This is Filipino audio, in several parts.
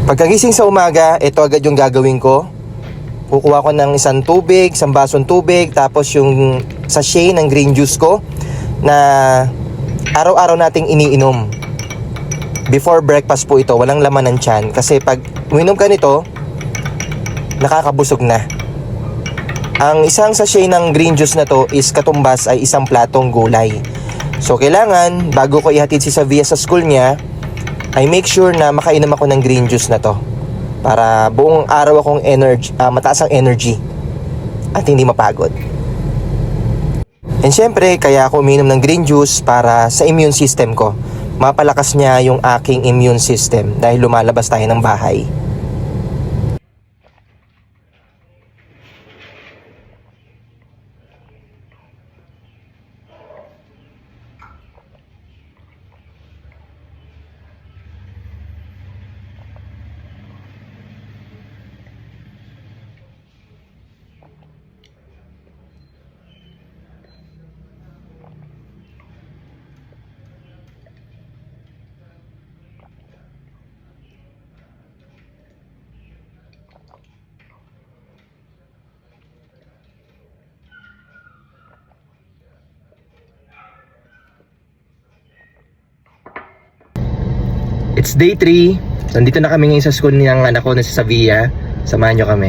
Pagkagising sa umaga, ito agad yung gagawin ko. Kukuha ko ng isang basong tubig, tapos yung sachet ng green juice ko na araw-araw nating iniinom. Before breakfast po ito, walang laman ng tiyan. Kasi pag uminom ka nito, nakakabusog na. Ang isang sachet ng green juice na to is katumbas ay isang platong gulay. So kailangan, bago ko ihatid si Savia sa school niya, ay make sure na makainom ako ng green juice na to para buong araw akong mataas ang energy at hindi mapagod. And syempre, kaya ako uminom ng green juice para sa immune system ko. Mapalakas niya yung aking immune system dahil lumalabas tayo ng bahay. It's day 3. Nandito na kami ngayon sa school ng anak ko na si Savia. Samahan nyo kami.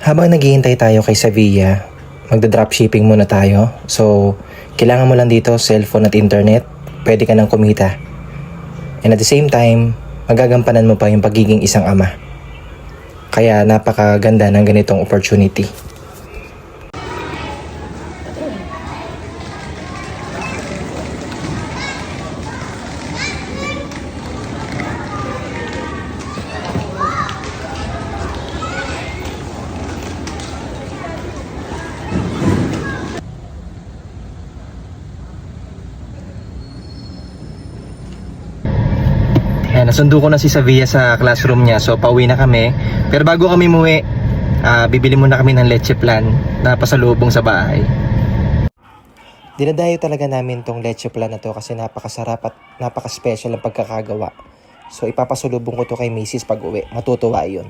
Habang naghihintay tayo kay Savia, magda-dropshipping muna tayo. So, kailangan mo lang dito cellphone at internet. Pwede ka nang kumita. And at the same time, magagampanan mo pa yung pagiging isang ama. Kaya napakaganda ng ganitong opportunity. Ayan, nasundo ko na si Savia sa classroom niya. So pauwi na kami. Pero bago kami muwi, bibili muna kami ng leche plan na pasalubong sa bahay. Dinadayo talaga namin tong leche plan na to kasi napakasarap at napaka-special ang pagkakagawa. So ipapasalubong ko to kay Mrs. pag uwi. Matutuwa yun.